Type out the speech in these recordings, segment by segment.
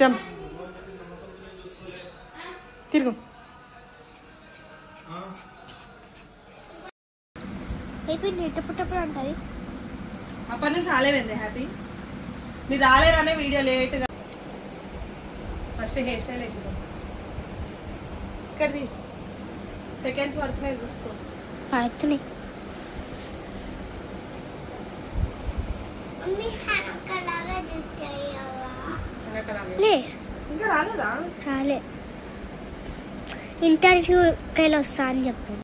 Jump తిరుగు అయిపోయింది ఎట్టపుట్టప్పుడు ఉంటుంది అప్పటి నుంచి రాలేదండి హ్యాపీ మీరు రాలేరనే వీడియో లేట్గా ఫస్ట్ హెయిర్ స్టైల్ వేసేద్దాం ఇక్కడిది సెకండ్స్ పడుతున్నాయి చూసుకో పడుతున్నాయి ఇంకా రాలేదా రాలే ఇంటర్వ్యూకి వెళ్ళి వస్తా అని చెప్పు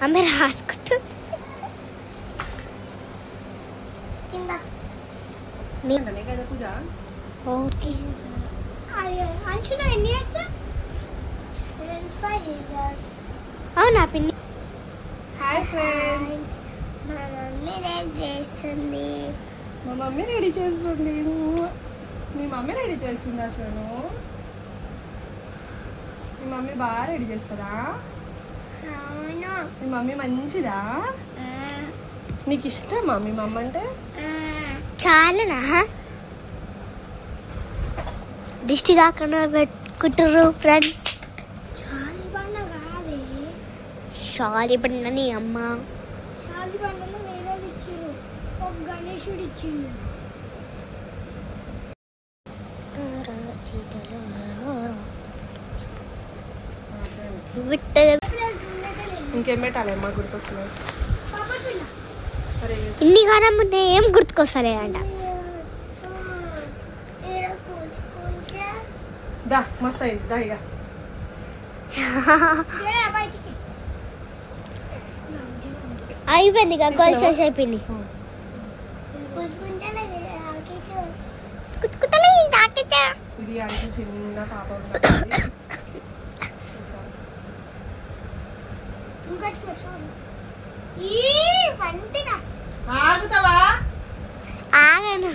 ఆమె రాసుకుంటుంది ఓకే అంచున ఎన్ని ఇయర్స్ అవునా పిన్ని హాయ్ ఫ్రెండ్స్ మా మమ్మీ రెడీ చేస్తుంది మా మమ్మీ రెడీ చేస్తుంది మీ మమ్మీ రెడీ చేస్తుంది అసలు మీ మమ్మీ బాగా రెడీ చేస్తుందా అవును మీ మమ్మీ మంచిదా నీకు ఇష్టమా మీ మమ్మ అంటే చాలానా దిష్టి కాకుండా పెట్టుకుంటారు ఫ్రెండ్స్ షాలి బండని అమ్మ షాలి బండలో వేరేది ఇచ్చారు ఒక గణేశుడు ఇచ్చిండు ఇంకేం పెట్టాలి అమ్మా గుర్తొస్తున్నాయి సరే ఇన్ని కాలం ముందే ఏం గుర్తుకొస్తలేదంట దా మస్తు అయింది దా ఇక అయిపోయింది ఇక గోల్స్ అయిపోయింది ఇది అంటే చిన్న పాప ఉంటుంది ఆగుతావా ఆగను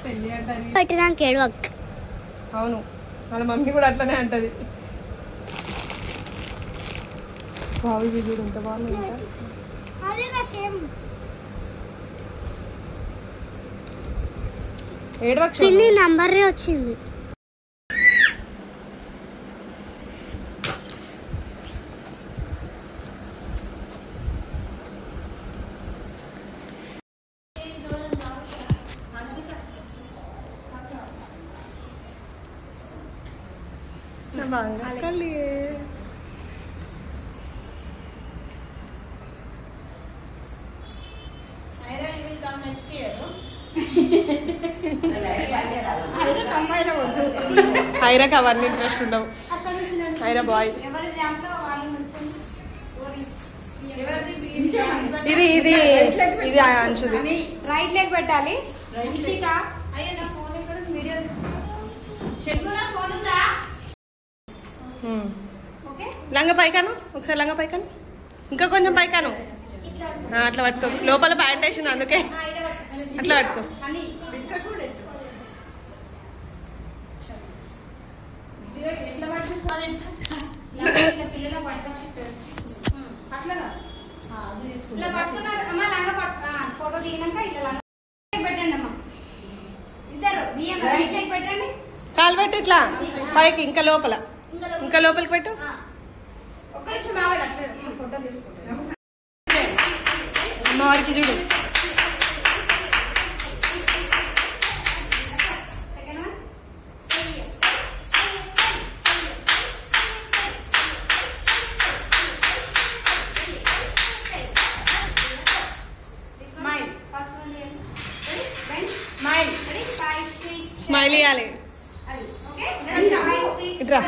పెళ్ళి అంటది పెట్టినాక ఏడవక్ అవును వాళ్ళ మమ్మీ కూడా అట్లనే అంటది బావి విజుడు ఎంత బాగుంది పిన్ని నంబర్ వచ్చింది హైరాకి అవన్నీ ఇంట్రెస్ట్ ఉండవు హైరా బాయ్ ఇది ఇది ఇది అంచుది రైట్ లెగ్ పెట్టాలి లంగా పైకాను ఒకసారి లంగా పైకాను ఇంకా కొంచెం పైకాను అట్లా పట్టుకో లోపల ప్యాంట్ వేసింది అందుకే అట్లా పట్టుకో ఫోటో తీయక ఇట్లా పెట్టండి అమ్మా ఇద్దరు రైట్ లెగ్ పెట్టండి కాలు పెట్టు ఇట్లా పైకి ఇంకా లోపలికి పెట్టు ఒక్క నిమిషం ఆగండి అట్లా ఫోటో తీసుకుంటాం అమ్మవారికి చూడు స్మైల్ ఇవ్వాలి ఇట్రా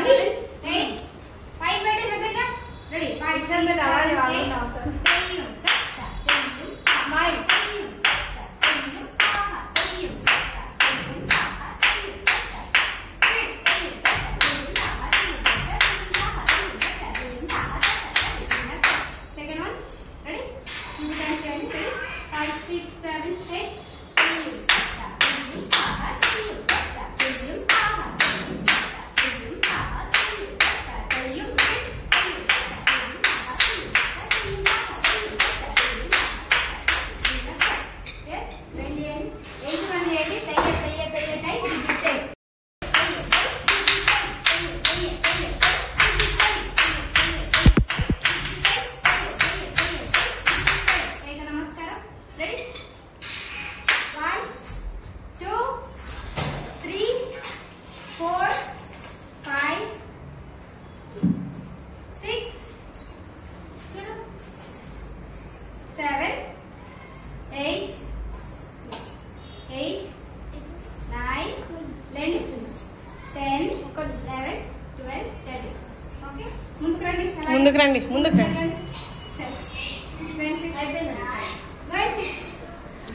ముందుకు రండి ముందుకు రండి.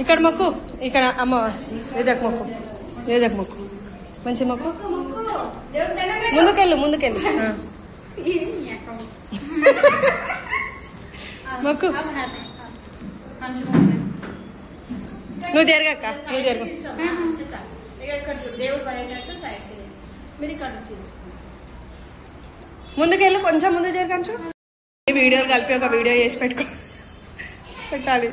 ఇక్కడ మొక్కు, ఇక్కడ అమ్మ రేజక్ మొక్కు, రేజక్ మొక్కు, మంచి మొక్కు. ముందుకెళ్ళు ముందుకెళ్ళు. మొక్కు. నువ్వు జరగక్క, నువ్వు జరుగు. ముందుకెళ్ళు, కొంచెం ముందు జరగచ్చు. ఈ వీడియోలు కలిపి ఒక వీడియో చేసి పెట్టాలి.